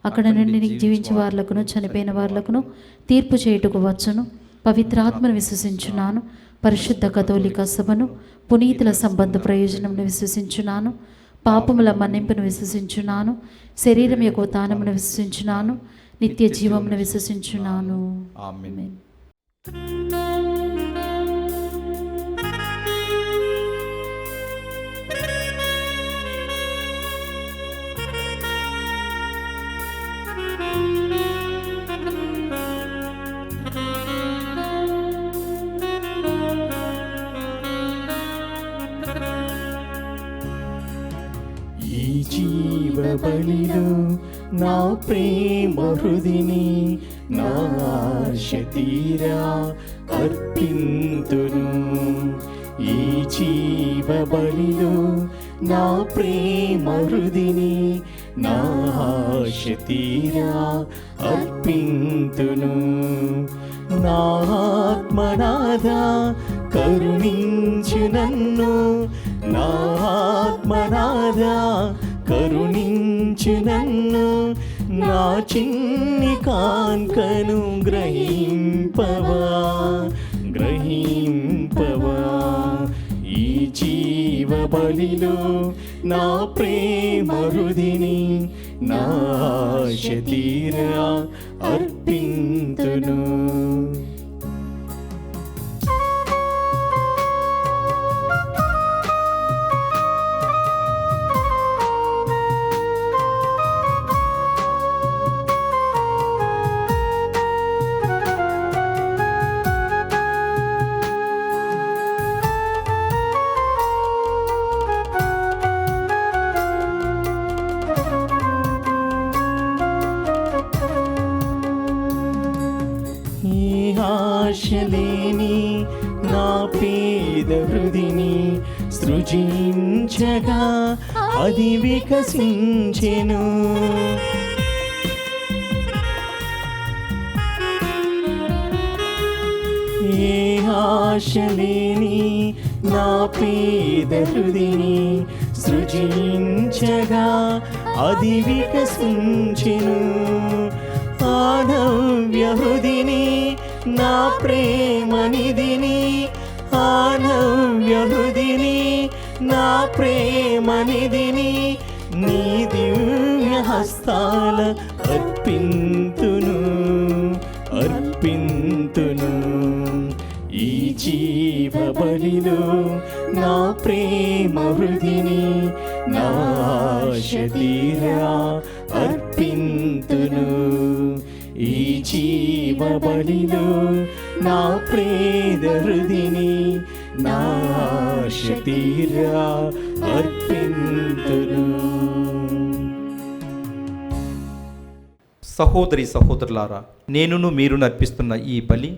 అక్కడ నుండి జీవించే వార్లకును చనిపోయిన వార్లకును తీర్పు చేయుటకు వచ్చును. పవిత్రాత్మను విశ్వసించున్నాను. పరిశుద్ధ కథోలిక సభను, పునీతుల సంబంధ ప్రయోజనమును విశ్వసించున్నాను. పాపముల మన్నింపును విశ్వసించున్నాను. శరీరం యొక్క ఉత్థానమును విశ్వసించున్నాను. నిత్య జీవమును విశ్వసించున్నాను. ఆమేన్. ఈ జీవ బలిలో నా ప్రేమ హృదిని నా ఆశ తీరా అర్పింతును. ఈ జీవ బలిలో నా ప్రేమ హృదిని నా ఆశ తీరా అర్పింతును. నా ఆత్మనాథ కరుణించు నన్ను, నా ఆత్మనాథ కరుణించు నన్ను, నా చిన్ని కాంకను గ్రహింపవా గ్రహింపవా. ఈ జీవ బలిలో నా ప్రేమ హృదిని నా ఆశ తీరా అర్పింతును. ఆశలేని నా పేద హృదిని సృజించగా అది వికసించెను. ఏ ఆశలేని నా పేద హృదిని సృజించగా అది వికసించెను. ఆనవ్య హృదిని నా ప్రేమ నిధిని, ఆనవ్య హృదిని నా ప్రేమ నిధిని నీ దివ్య హస్తాల అర్పింతును అర్పింతును. ఈ జీవ బలిలో నా ప్రేమ హృదిని నా ఆశ తీరా అర్పింతును. ఈ జీవ బలిలో నా ప్రేద హృదిని నా ఆశ తీరా అర్పింతును. సహోదరి సహోదరులారా, నేనును మీరును అర్పిస్తున్న ఈ బలి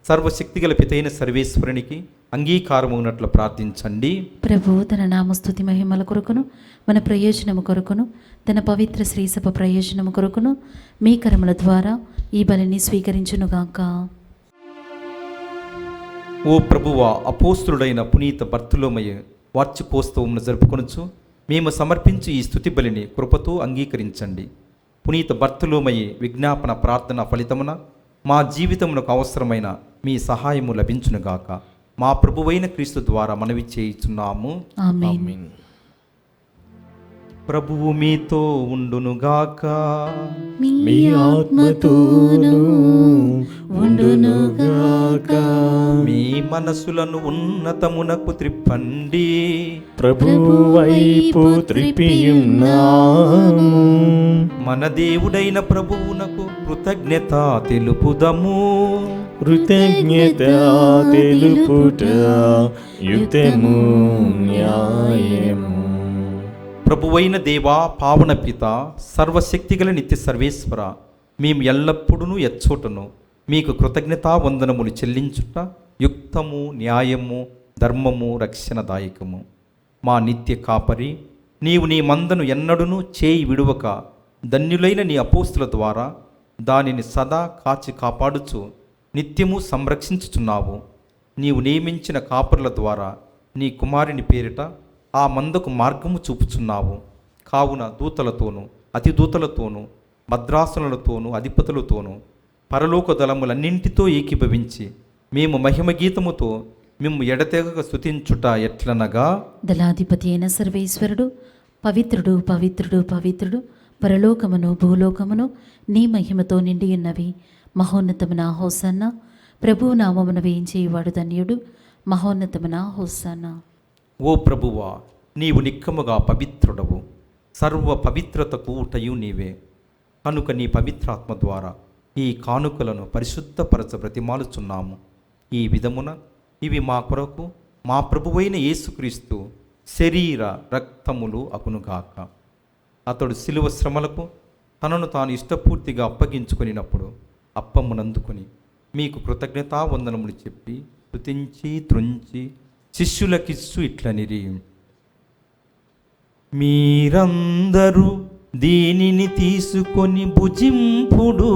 సర్వశక్తిగల పితైన సర్వేశ్వరునికి అంగీకారమున్నట్లు ప్రార్థించండి. ప్రభు తన నామస్తుతి మహిమల కొరకును మన ప్రయోజనము కొరకును తన పవిత్ర శ్రీసభ ప్రయోజనము కొరకును మీ కరముల ద్వారా ఈ బలిని స్వీకరించునుగాక. ఓ ప్రభువా, అపోస్తులుడైన పునీత బర్తులోమయ్య వార్షికోత్సవమును జరుపుకొనుచు మేము సమర్పించి ఈ స్తుతి బలిని కృపతో అంగీకరించండి. పునీత బర్తులోమయ్య విజ్ఞాపన ప్రార్థన ఫలితమున మా జీవితమునకు అవసరమైన మీ సహాయము లభించునుగాక. మా ప్రభువైన క్రీస్తు ద్వారా మనవి చేయుచున్నాము. ఆమేన్. ప్రభువు మీతో ఉండునుగాక. మీ ఆత్మతోనూ ఉండునుగాక. మీ మనసులను ఉన్నతమునకు త్రిప్పండి. ప్రభువు వైపు త్రిప్పియున్నాము. మన దేవుడైన ప్రభువునకు కృతజ్ఞత తెలుపుదము. కృతజ్ఞత తెలుపుట యుక్తము న్యాయము. ప్రభువైన దేవా, పావన పిత, సర్వశక్తిగల నిత్య సర్వేశ్వర, మేము ఎల్లప్పుడూ ఎచ్చోటను మీకు కృతజ్ఞతావందనములు చెల్లించుట యుక్తము న్యాయము ధర్మము రక్షణదాయకము. మా నిత్య కాపరి, నీవు నీ మందను ఎన్నడూనూ చేయి విడువక ధన్యులైన నీ అపోస్తుల ద్వారా దానిని సదా కాచి కాపాడుచు నిత్యము సంరక్షించుచున్నావు. నీవు నియమించిన కాపరుల ద్వారా నీ కుమారుని పేరిట ఆ మందకు మార్గము చూపుచున్నావు. కావున దూతలతోనూ అతి దూతలతోనూ భద్రాసనులతోనూ అధిపతులతోనూ పరలోక దళములన్నింటితో ఏకీభవించి మేము మహిమ గీతముతో మేము ఎడతెగక స్తుతించుట ఎట్లనగా, దళాధిపతి అయిన సర్వేశ్వరుడు పవిత్రుడు పవిత్రుడు పవిత్రుడు, పరలోకమును భూలోకమును నీ మహిమతో నిండి ఉన్నవి. మహోన్నతమున హోసన్న, ప్రభువు నామమున వేయించేవాడు ధన్యుడు. మహోన్నతమున హోసన్న. ఓ ప్రభువా, నీవు నిక్కముగా పవిత్రుడవు, సర్వ పవిత్రతకు ఊటయు నీవే. కనుక నీ పవిత్రాత్మ ద్వారా ఈ కానుకలను పరిశుద్ధపరచ బ్రతిమాలుచున్నాము. ఈ విధమున ఇవి మా కొరకు మా ప్రభువైన యేసుక్రీస్తు శరీర రక్తములు అగునుగాక. అతడు శిలువ శ్రమలకు తనను తాను ఇష్టపూర్తిగా అప్పగించుకొనినప్పుడు అప్పమునందుకొని మీకు కృతజ్ఞతావందనములు చెప్పి స్తుతించి త్రుంచి శిష్యులకిచ్చు ఇట్లనిరి, మీరందరూ దీనిని తీసుకొని భుజింపుడు,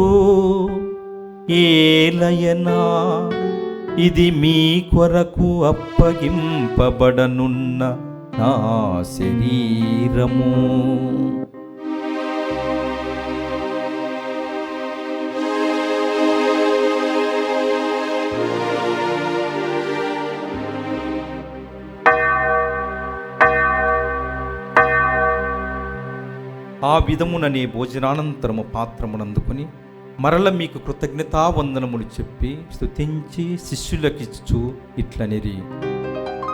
ఏలయనా ఇది మీ కొరకు అప్పగింపబడనున్న నా శరీరము. ఆ విధముననే భోజనానంతరము పాత్రమునందుకొని మరల మీకు కృతజ్ఞతావందనములు చెప్పి స్తుతించి శిష్యులకిచ్చు ఇట్లనిరి,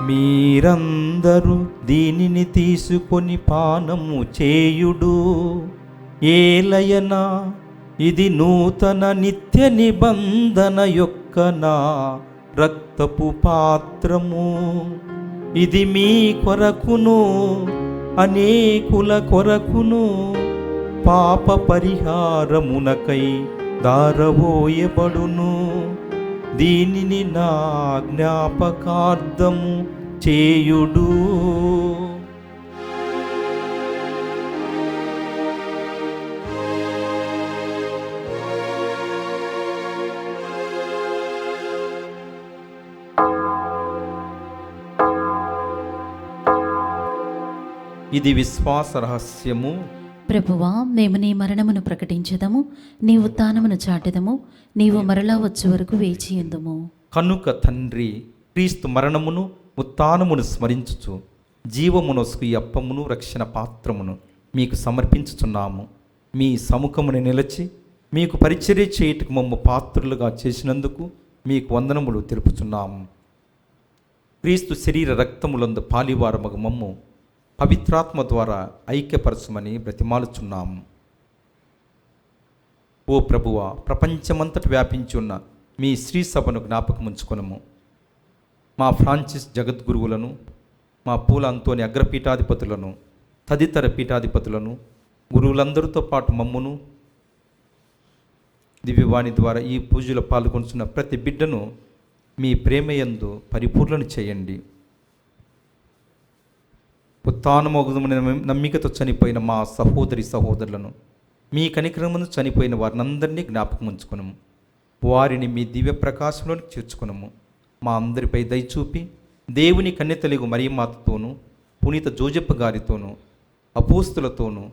మీరందరూ దీనిని తీసుకొని పానము చేయుడు, ఏలయనా ఇది నూతన నిత్య నిబంధన యొక్క నా రక్తపు పాత్రము. ఇది మీ కొరకును అనేకుల కొరకును పాప పరిహారమునకై దారవోయబడును. దీనిని నా జ్ఞాపకార్థము చేయుడు. ఇది విశ్వాస రహస్యము. ప్రభువా, మేము నీ మరణమును ప్రకటించదము, నీ ఉత్థానమును చాటెదము, నీవు మరలా వచ్చే వరకు వేచి ఉందుము. కనుక తండ్రి, క్రీస్తు మరణమును ఉత్థానమును స్మరించుచు జీవమునొసుకు ఈ అప్పమును రక్షణ పాత్రమును మీకు సమర్పించుచున్నాము. మీ సముఖమును నిలచి మీకు పరిచర్య చేయుటకు మమ్ము పాత్రులుగా చేసినందుకు మీకు వందనములు తెలుపుచున్నాము. క్రీస్తు శరీర రక్తములందు పాలివారమగు మమ్ము పవిత్రాత్మ ద్వారా ఐక్యపరచమని బ్రతిమాలుచున్నాము. ఓ ప్రభువా, ప్రపంచమంతట వ్యాపించి ఉన్న మీ శ్రీ సభను జ్ఞాపకముంచుకొనము. మా ఫ్రాన్సిస్ జగద్గురువులను, మా పూల అంతోని అగ్రపీఠాధిపతులను, తదితర పీఠాధిపతులను, గురువులందరితో పాటు మమ్మును దివ్యవాణి ద్వారా ఈ పూజలో పాల్గొంటున్న ప్రతి బిడ్డను మీ ప్రేమయందు పరిపూర్ణను చేయండి. ఉత్థానమగుదమని నమ్మికతో చనిపోయిన మా సహోదరి సహోదరులను, మీ కనికరమును చనిపోయిన వారినందరినీ జ్ఞాపకం ఉంచుకునము. వారిని మీ దివ్య ప్రకాశంలోకి చేర్చుకునము. మా అందరిపై దయచూపి దేవుని కన్యతలిగు మరియమాతతోనూ, పునీత జోజప్ప గారితోనూ, అపోస్తులతోనూ,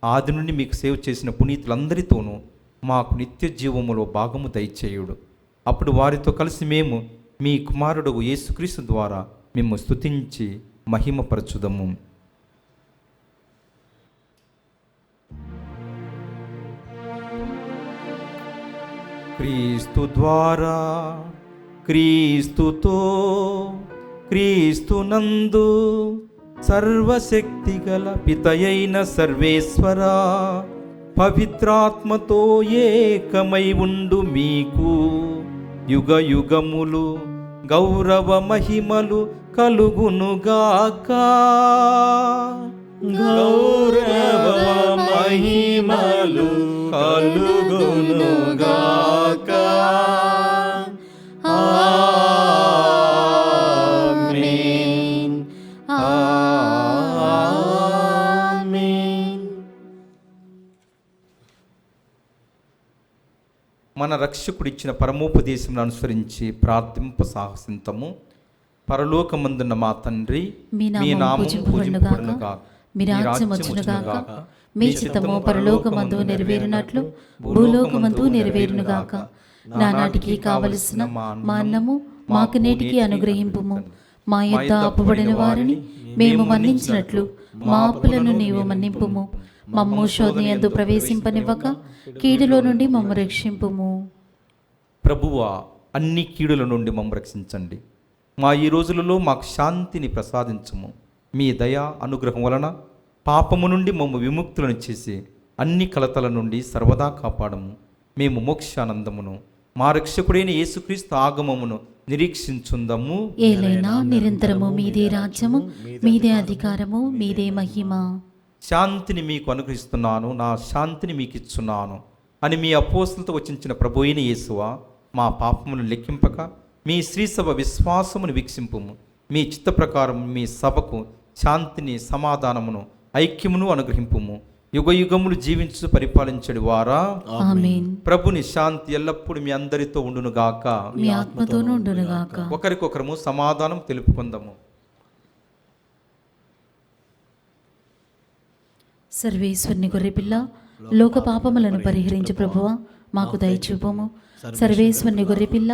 ఆది నుండి మీకు సేవ చేసిన పునీతులందరితోనూ మాకు నిత్య జీవములో భాగము దయచేయుడు. అప్పుడు వారితో కలిసి మేము మీ కుమారుడు యేసుక్రీస్తు ద్వారా మేము స్తుతించి మహిమపరచుదము. క్రీస్తు ద్వారా, క్రీస్తుతో, క్రీస్తునందు సర్వశక్తిగల పితయైన సర్వేశ్వరా, పవిత్రాత్మతో ఏకమై ఉండు మీకు యుగ యుగములు గౌరవ మహిమలు కలుగునుగాక. గౌరవ మహిమలు కలుగునుగాక. ఆమేన్. ఆమేన్. మన రక్షకుడిచ్చిన పరమోపదేశం అనుసరించి ప్రార్థింప సాహసింతము. పరలోకమందున్న మా తండ్రి, మీ నామము పూజింపబడునుగాక, మీ రాజ్యం వచ్చునుగాక, మీ చిత్తము పరలోకమందు నెరవేరునట్లు భూలోకమందు నెరవేరునుగాక. నానాటికి కావలసిన మా అన్నము మాకు నేటికి అనుగ్రహింపుము. మా యొద్ద అప్పుబడిన వారిని మేము మన్నించినట్లు మా అప్పులను నీవు మన్నింపుము. మమ్ము శోధనయందు ప్రవేశింపనివ్వక కీడులో నుండి మమ్ము రక్షింపుము. ప్రభువా, అన్ని కీడుల నుండి మమ్ము రక్షించండి. మా ఈ రోజులలో మాకు శాంతిని ప్రసాదించము. మీ దయా అనుగ్రహం వలన పాపము నుండి మమ్ము విముక్తులను చేసి అన్ని కలతల నుండి సర్వదా కాపాడము. మేము మోక్షానందమును మా రక్షకుడైన యేసుక్రీస్తు ఆగమమును నిరీక్షించుందము. ఏలైనా నిరంతరము మీదే రాజ్యము, మీదే అధికారము, మీదే మహిమ. శాంతిని మీకు అనుగ్రహిస్తున్నాను, నా శాంతిని మీకు ఇచ్చున్నాను అని మీ అపోస్తులతో వచించిన ప్రభు అయిన యేసువా, మా పాపమును లెక్కింపక మీ శ్రీసభ విశ్వాసమును వీక్షింపుము. మీ చిత్త ప్రకారం మీ సభకు శాంతిని, సమాధానమును, ఐక్యమును అనుగ్రహింపుము. యుగ యుగములు జీవించు పరిపాలించడి వారా, ఆమేన్. ప్రభుని శాంతి ఎల్లప్పుడూ మీ అందరితో ఉండునుగాక, మీ ఆత్మతోనూ ఉండునుగాక. ఒకరికొకరము సమాధానం తెలుపుకుందాము. సర్వేశ్వరుని గొర్రెపిల్ల, లోక పాపములను పరిహరించు ప్రభువా, మాకు దయచూపుము. సర్వేశ్వరుని గొర్రెపిల్ల,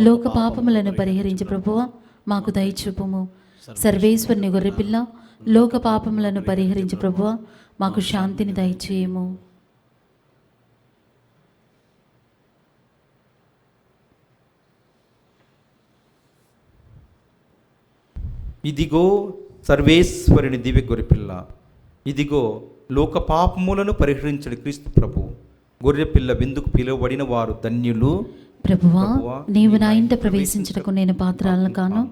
లోక పాపములను పరిహరించు ప్రభువా, మాకు దయచూపుము. సర్వేశ్వరుని గొర్రెపిల్ల, లోక పాపములను పరిహరించు ప్రభువా, మాకు శాంతిని దయచేయము. ఇదిగో సర్వేశ్వరుని దివ్య గొర్రెపిల్ల, ఇదిగో లోక పాపములను పరిహరించడు క్రీస్తు ప్రభు. గొర్రెపిల్ల విందుకు పిలువబడిన వారు ధన్యులు. ప్రభువా, నీవు నా ఇంట ప్రవేశించుటకు నేను పాత్రాలను కాను,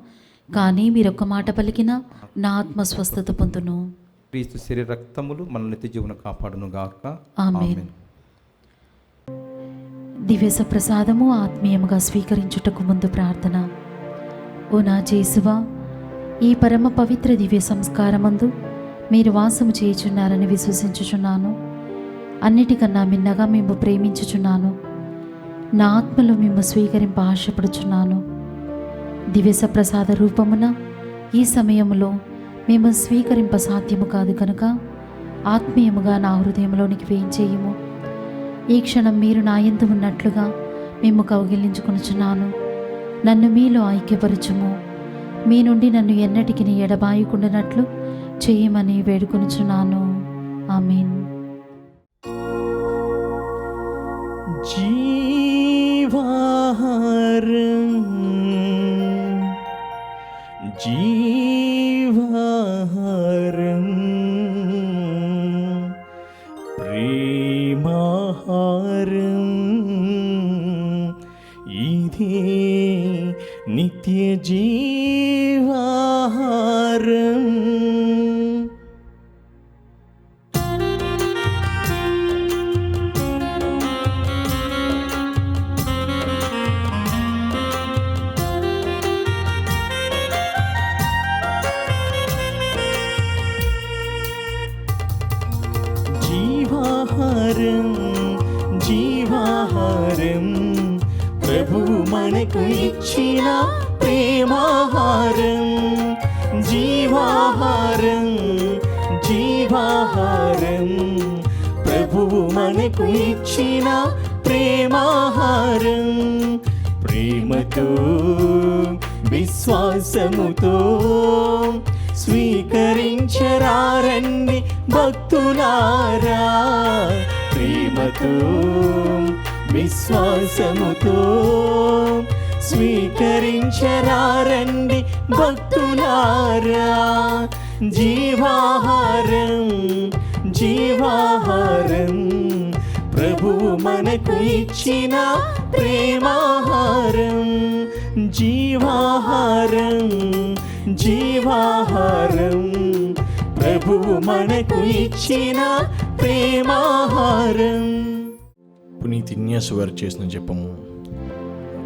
కానీ మీరొక్క మాట పలికిన నా ఆత్మ స్వస్థత పొందును. క్రీస్తు శరీర రక్తములు మనల్ని నిత్య జీవన కాపాడును గాక. ఆమేన్. దివ్య సప్రసాదము ఆత్మీయముగా స్వీకరించుటకు ముందు ప్రార్థన. ఓ నా యేసువా, ఈ పరమ పవిత్ర దివ్య సంస్కారమందు మీరు వాసము చేయుచున్నారని విశ్వసించుచున్నాను. అన్నిటికన్నా మిన్నగా మేము ప్రేమించుచున్నాను. నా ఆత్మలో మేము స్వీకరింప ఆశపడుచున్నాను. దివ్య సప్రసాద రూపమున ఈ సమయంలో మేము స్వీకరింప సాధ్యము కాదు కనుక ఆత్మీయముగా నా హృదయంలోనికి వేయించేయము. ఈ క్షణం మీరు నా యందు ఉన్నట్లుగా మేము కౌగిలించుకొనుచున్నాను. నన్ను మీలో ఐక్యపరచుము. మీ నుండి నన్ను ఎన్నటికి ఎడబాయకుండానట్లు చేయమని వేడుకొనుచున్నాను. ఆమేన్. జీవాహారం జీవాహారం ప్రేమాహారం ఇదే నిత్య జీవాహారం. జీవాహారం జీవాహారం ప్రభువు మనకు ఇచ్చిన ప్రేమాహారం. జీవాహారం జీవాహారం ప్రభువు మనకు ఇచ్చిన ప్రేమాహారం. ప్రేమతో విశ్వాసముతో స్వీకరించరారండి భక్తులారా. ప్రేమతో విశ్వాసముతో స్వీకరించరారండి భక్తులారా. జీవాహారం జీవాహారం ప్రభువు మనకు ఇచ్చిన ప్రేమాహారం. జీవాహారం జీవాహారం ప్రభువు మనకు ఇచ్చిన ప్రేమాహారం. పునీత్ ఇన్యాసు వారు చేసిన జపము.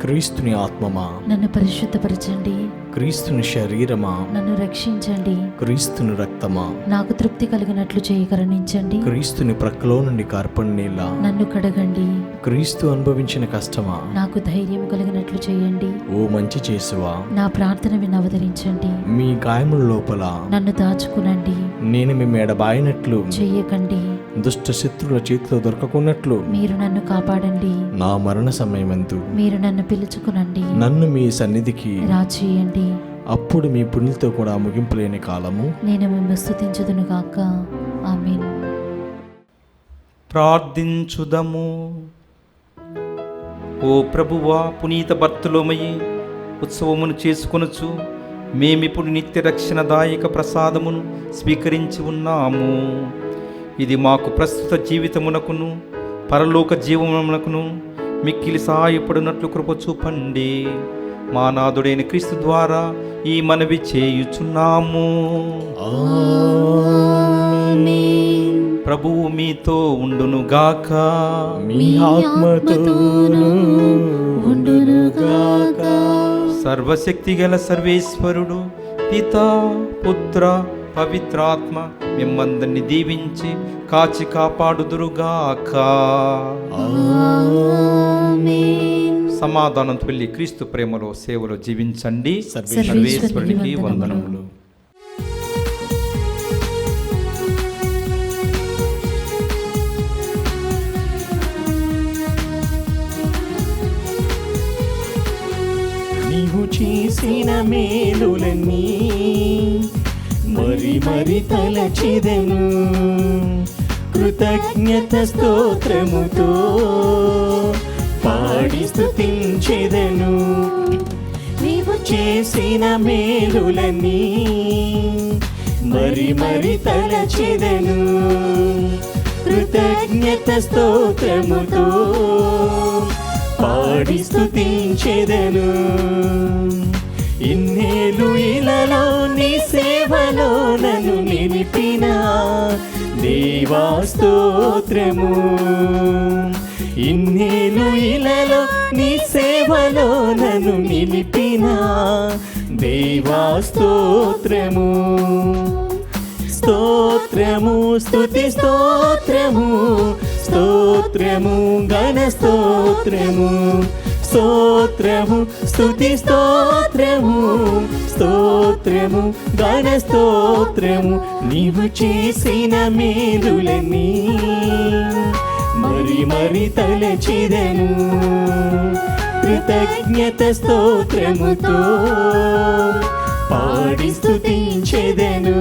క్రీస్తుని ఆత్మమా, నన్ను పరిశుద్ధపరచండి. క్రీస్తుని శరీరమా, నన్ను రక్షించండి. క్రీస్తుని రక్తమా, నాకు తృప్తి కలిగినట్లు చేయి కరుణించండి. క్రీస్తుని ప్రక్కలో నుండి కార్పణ నీళ్ళ, నన్ను కడగండి. క్రీస్తు అనుభవించిన కష్టమా, నాకు ధైర్యం కలిగినట్లు చేయండి. ఓ మంచి చేసువా, నా ప్రార్థన విని అవతరించండి. మీ గాయముల లోపల నన్ను దాచుకునండి. నేను మీ మెడబాయినట్లు, చెయ్యకండి. దుష్ట శత్రుల చేతిలో దొరకకున్నట్లు మీరు నన్ను కాపాడండి. నా మరణ సమయమందు మీరు నన్ను పిలుచుకునండి. నన్ను మీ సన్నిధికి రాచేయండి. అప్పుడు మీ పుణ్యులతో కూడా ముగింపులేని కాలము నేను మిమ్మల్ని స్తుతించుదును గాక. ఆమేన్. ప్రార్థించుదము. ఓ ప్రభువా, పునీత బర్తలోమయి ఉత్సవమును చేసుకొనుచు మేమిప్పుడు నిత్య రక్షణదాయక ప్రసాదమును స్వీకరించి ఉన్నాము. ఇది మాకు ప్రస్తుత జీవితమునకును పరలోక జీవమునకును మిక్కిలి సహాయపడినట్లు కృప చూపండి. మా నాథుడైన క్రీస్తు ద్వారా ఈ మనవి చేయుచున్నాము. ప్రభువు మీతో ఉండునుగాక. మీ ఆత్మతోను ఉండునుగాక. సర్వశక్తి గల సర్వేశ్వరుడు పితా పుత్ర పవిత్రాత్మ మిమ్మందరిని దీవించి కాచి కాపాడుదురుగాక. సమాధానంతో వెళ్ళి క్రీస్తు ప్రేమలో సేవలో జీవించండి. సర్వేశ్వరునికి వందనములు. నీవు చేసిన మేలులన్నీ మరి మరి తలచిదెను, కృతజ్ఞత స్తోత్రముతో పాడి స్తుతించెదను. నీవు చేసిన మేలులన్నీ మరి మరి తలచిదెను, కృతజ్ఞత స్తోత్రముతో పాడి స్తుతించెదను. ఇన్నేళ్ళు ఇలలో నీ సేవలో నన్ను నిలిపిన దేవా స్తోత్రము. ఇన్నేళ్ళు ఇలలో నీ సేవలో నన్ను నిలిపిన దేవా స్తోత్రము. స్తోత్రము స్తుతి స్తోత్రము, స్తోత్రము ఘన స్తోత్రము, స్తోత్రము స్తుతి స్తోత్రము, స్తోత్రము ఘన స్తోత్రము. నీవు చేసిన మేలులన్నీ మరి మరి తలచిదెను, కృతజ్ఞత స్తోత్రముతో పాడి స్తుతించెదను.